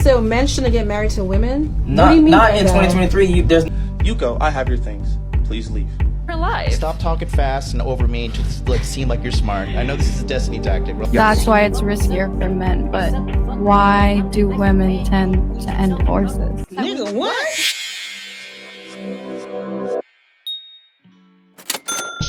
So men shouldn't get married to women? Not, what do you mean not by in that? 2023. There's Yuko, I have your things. Please leave. Her life. Stop talking fast and over me and just like seem like you're smart. I know this is a destiny tactic. That's why it's riskier for men, but why do women tend to end divorces? Nigga, what?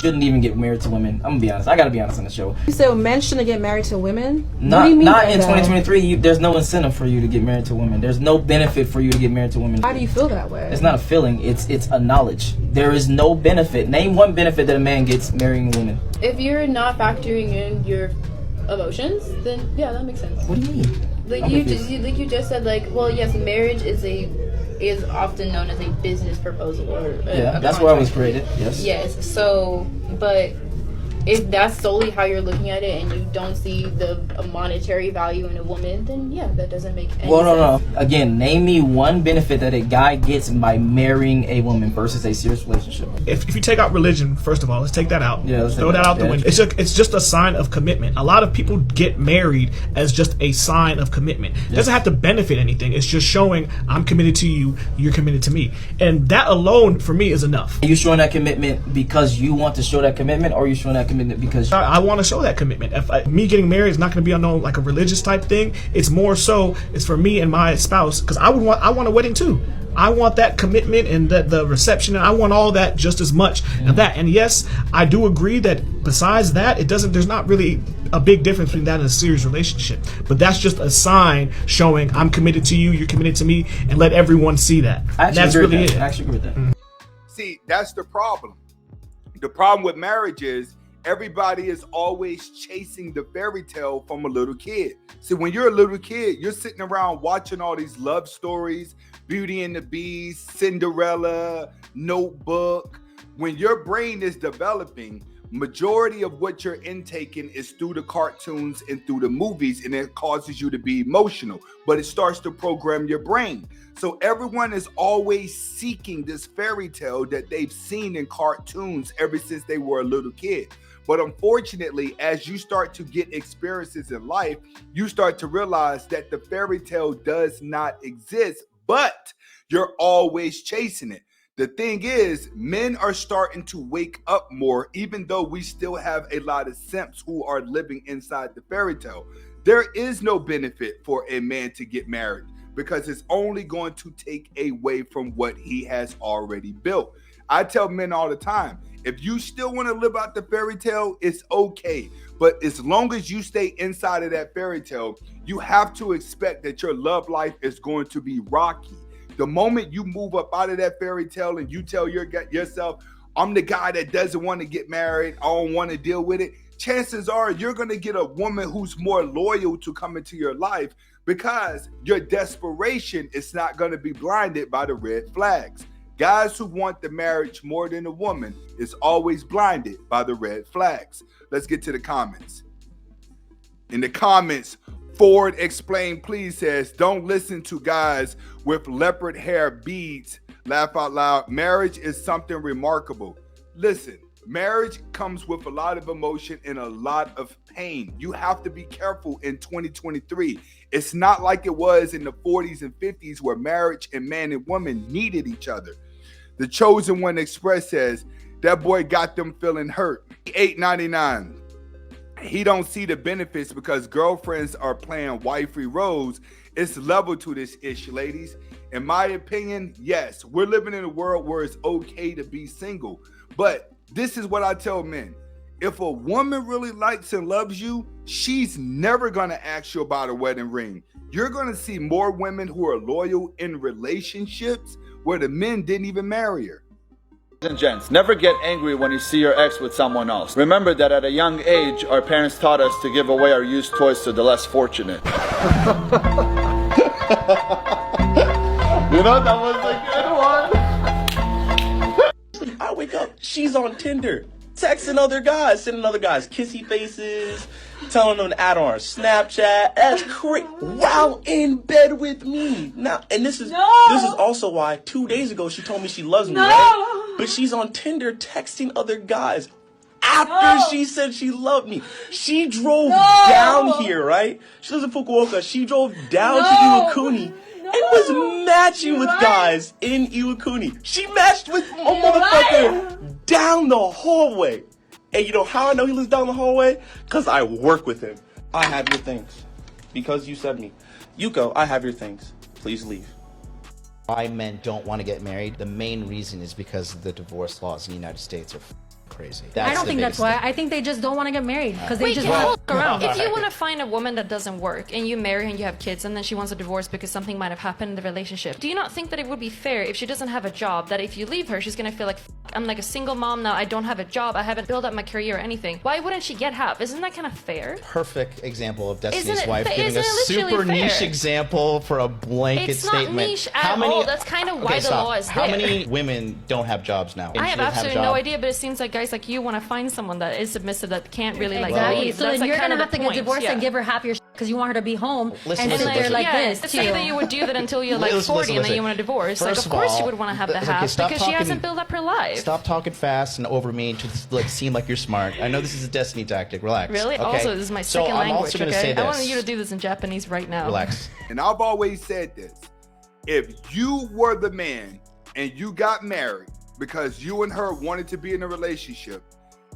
shouldn't even get married to women. I'm gonna be honest. I gotta be honest on the show. So men shouldn't get married to women? Not, what do you mean not by in that? 2023. There's no incentive for you to get married to women. There's no benefit for you to get married to women. Why do you feel that way? It's not a feeling. It's a knowledge. There is no benefit. Name one benefit that a man gets marrying a woman. If you're not factoring in your emotions, then yeah, that makes sense. What do you mean? Like you just said, like, well, yes, marriage is often known as a business proposal or that's where I was created. Yes. So, but if that's solely how you're looking at it and you don't see the monetary value in a woman, then yeah, that doesn't make any sense. No. Again, name me one benefit that a guy gets by marrying a woman versus a serious relationship. If you take out religion, first of all, let's take that out. Yeah, let's throw that out the window. It's just a sign of commitment. A lot of people get married as just a sign of commitment. It doesn't have to benefit anything. It's just showing I'm committed to you, you're committed to me. And that alone, for me, is enough. Are you showing that commitment because you want to show that commitment, or are you showing that commitment because I want to show that commitment? Me getting married is not going to be on like a religious type thing. It's more so it's for me and my spouse, because I want a wedding too. I want that commitment and the reception, and I want all that just as much of that. And yes, I do agree that besides that, there's not really a big difference between that and a serious relationship. But that's just a sign showing I'm committed to you, you're committed to me, and let everyone see that. That's really it. I actually agree with that. See, that's the problem. The problem with marriage is everybody is always chasing the fairy tale from a little kid. See, when you're a little kid, you're sitting around watching all these love stories, Beauty and the Beast, Cinderella, Notebook. When your brain is developing, majority of what you're intaking is through the cartoons and through the movies, and it causes you to be emotional, but it starts to program your brain. So everyone is always seeking this fairy tale that they've seen in cartoons ever since they were a little kid. But unfortunately, as you start to get experiences in life, you start to realize that the fairy tale does not exist, but you're always chasing it. The thing is, men are starting to wake up more, even though we still have a lot of simps who are living inside the fairy tale. There is no benefit for a man to get married because it's only going to take away from what he has already built. I tell men all the time, if you still want to live out the fairy tale, it's okay. But as long as you stay inside of that fairy tale, you have to expect that your love life is going to be rocky. The moment you move up out of that fairy tale and you tell yourself, I'm the guy that doesn't want to get married, I don't want to deal with it, chances are you're going to get a woman who's more loyal to come into your life because your desperation is not going to be blinded by the red flags. Guys who want the marriage more than a woman is always blinded by the red flags. Let's get to the comments. In the comments, Ford Explain Please says, don't listen to guys with leopard hair beads. Laugh out loud. Marriage is something remarkable. Listen, marriage comes with a lot of emotion and a lot of pain. You have to be careful in 2023. It's not like it was in the 40s and 50s where marriage and man and woman needed each other. The Chosen One Express says, that boy got them feeling hurt. $8.99. He don't see the benefits because girlfriends are playing wifey roles. It's level to this issue, ladies. In my opinion, yes, we're living in a world where it's okay to be single. But this is what I tell men. If a woman really likes and loves you, she's never going to ask you about a wedding ring. You're going to see more women who are loyal in relationships where the men didn't even marry her. And gents, never get angry when you see your ex with someone else. Remember that at a young age, our parents taught us to give away our used toys to the less fortunate. You know, that was a good one. I wake up, she's on Tinder, texting other guys, sending other guys kissy faces, telling them to add on her Snapchat. That's crazy. While in bed with me. Now, and this is also why 2 days ago she told me she loves me, right? But she's on Tinder texting other guys after she said she loved me. She drove down here, right? She lives in Fukuoka. She drove down to Iwakuni and was matching with guys in Iwakuni. She matched with a motherfucker down the hallway. And you know how I know he lives down the hallway? Because I work with him. I have your things. Because you said me. Yuko, I have your things. Please leave. Why men don't want to get married, the main reason is because the divorce laws in the United States are crazy. I don't think that's why. I think they just don't want to get married because they just want to fuck around. If you want to find a woman that doesn't work and you marry her and you have kids and then she wants a divorce because something might have happened in the relationship, do you not think that it would be fair if she doesn't have a job, that if you leave her, she's going to feel like, I'm like a single mom now, I don't have a job, I haven't built up my career or anything. Why wouldn't she get half? Isn't that kind of fair? Perfect example of Destiny's Isn't it- wife giving isn't a it literally super niche fair? example for a blanket It's statement. not niche at all. That's kind of why the law is there. How many women don't have jobs now? I And have should absolutely a no job? idea, but it seems like guys like you want to find someone that is submissive, that can't really like Exactly. leave. So That's then like you're kind gonna of have to the get point, divorced yeah. and give her half your because you want her to be home Listen, and sit there like yeah, this. say that you would do that until you're like 40 and then you want a divorce. Like, First of course all, you would want to have the okay, half stop because she talking- hasn't built up her life. Stop talking fast and over me to like seem like you're smart. I know this is a Destiny tactic. Relax. Really? Okay? Also, this is my So second I'm language, also gonna okay? say I want this. you to do this in Japanese right now. Relax. And I've always said this. If you were the man and you got married because you and her wanted to be in a relationship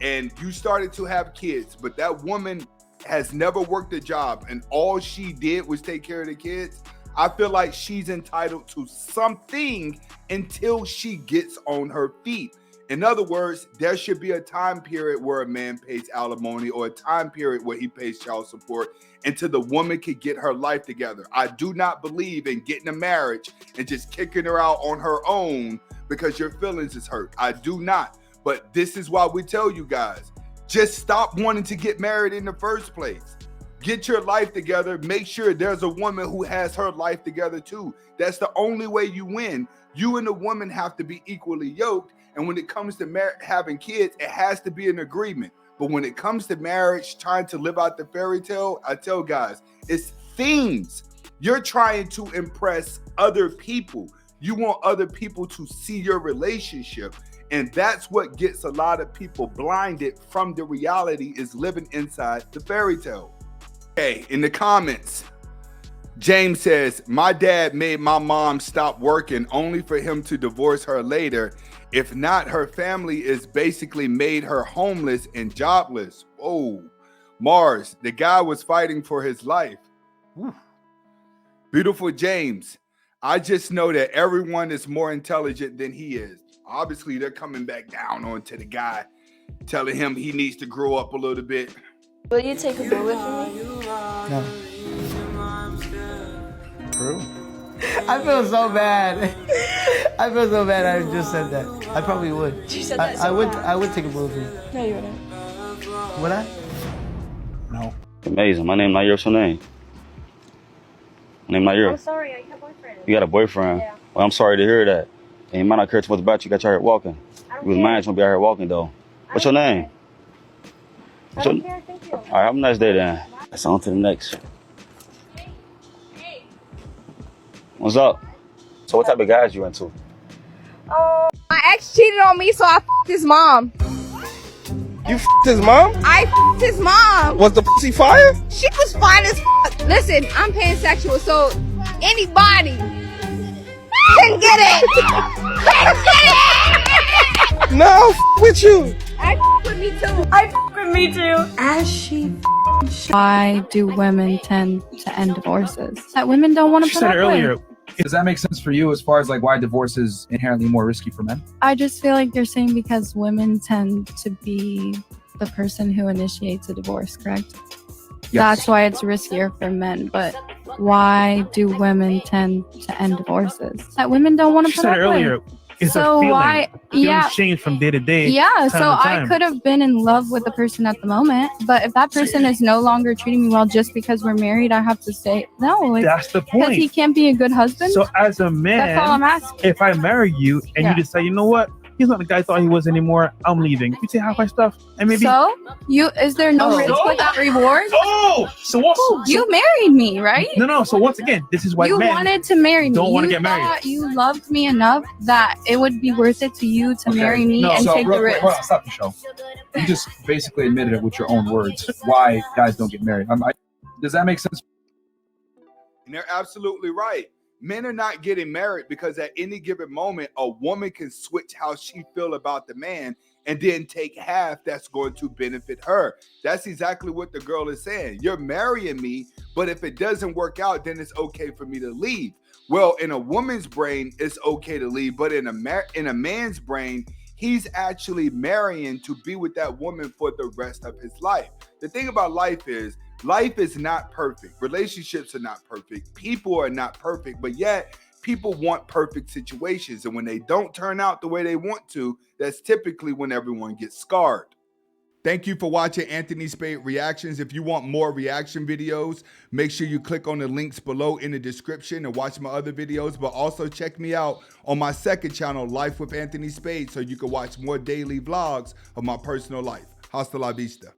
and you started to have kids, but that woman has never worked a job and all she did was take care of the kids, I feel like she's entitled to something until she gets on her feet. In other words, there should be a time period where a man pays alimony or a time period where he pays child support until the woman can get her life together. I do not believe in getting a marriage and just kicking her out on her own because your feelings is hurt. I do not. But this is why we tell you guys, just stop wanting to get married in the first place. Get your life together. Make sure there's a woman who has her life together too. That's the only way you win. You and the woman have to be equally yoked. And when it comes to having kids, it has to be an agreement. But when it comes to marriage, trying to live out the fairy tale, I tell guys, it's things. You're trying to impress other people. You want other people to see your relationship. And that's what gets a lot of people blinded from the reality is living inside the fairy tale. Okay, in the comments, James says, my dad made my mom stop working only for him to divorce her later. If not, her family is basically made her homeless and jobless. Whoa. Mars, the guy was fighting for his life. Whew. Beautiful James, I just know that everyone is more intelligent than he is. Obviously, they're coming back down onto the guy, telling him he needs to grow up a little bit. Will you take a bullet for me? No. True. I feel so bad. I feel so bad I just said that. I probably would. You said that so I would take a bullet for you. No, you wouldn't. Would I? No. Amazing. My name Nair. What's your name? My name Nair. I'm sorry, I have a boyfriend. You got a boyfriend? Yeah. Well, I'm sorry to hear that. And you might not care too much about you. Got you out here walking. You was mad. You want to be out here walking though. What's your name? I don't care, thank you. All right. Have a nice day then. Let's on to the next. What's up? So what type of guys you into? My ex cheated on me, so I f***ed his mom. You f***ed his mom? I f***ed his mom. Was the pussy fire? She was fine as f***. Listen, I'm pansexual, so anybody can get it. Can get it. No, f*** with you. I f*** with me too. I f*** with me too. As she why do women tend to end divorces? That women don't want to She put said up earlier. with. Does that make sense for you as far as like why divorce is inherently more risky for men? I just feel like you're saying because women tend to be the person who initiates a divorce, correct? Yes. That's why it's riskier for men. But why do women tend to end divorces? That women don't want to She put said up earlier. with. It's So a feeling. why? Yeah. Change from day to day. Yeah, time so to I time. could have been in love with the person at the moment, but if that person is no longer treating me well just because we're married, I have to say no. Like, That's the because point. he can't be a good husband. So as a man, that's all I'm asking. if I marry you and Yeah. you decide, you know what, he's not the guy I thought he was anymore. I'm leaving. You say half my stuff, and maybe. So is there no risk without reward? Oh, so what? You married me, right? No. So once again, this is why You men wanted to marry me. don't want to You get married. thought you loved me enough that it would be worth it to you to marry me and take the risk. Hold on, stop the show. You just basically admitted it with your own words why guys don't get married. Does that make sense? And they're absolutely right. Men are not getting married because at any given moment, a woman can switch how she feel about the man and then take half that's going to benefit her. That's exactly what the girl is saying. You're marrying me, but if it doesn't work out, then it's okay for me to leave. Well, in a woman's brain, it's okay to leave, but in a man's brain, he's actually marrying to be with that woman for the rest of his life. The thing about life is not perfect. Relationships are not perfect. People are not perfect, but yet people want perfect situations. And when they don't turn out the way they want to, that's typically when everyone gets scarred. Thank you for watching Anthony Spade Reactions. If you want more reaction videos, make sure you click on the links below in the description and watch my other videos, but also check me out on my second channel, Life with Anthony Spade, so you can watch more daily vlogs of my personal life. Hasta la vista.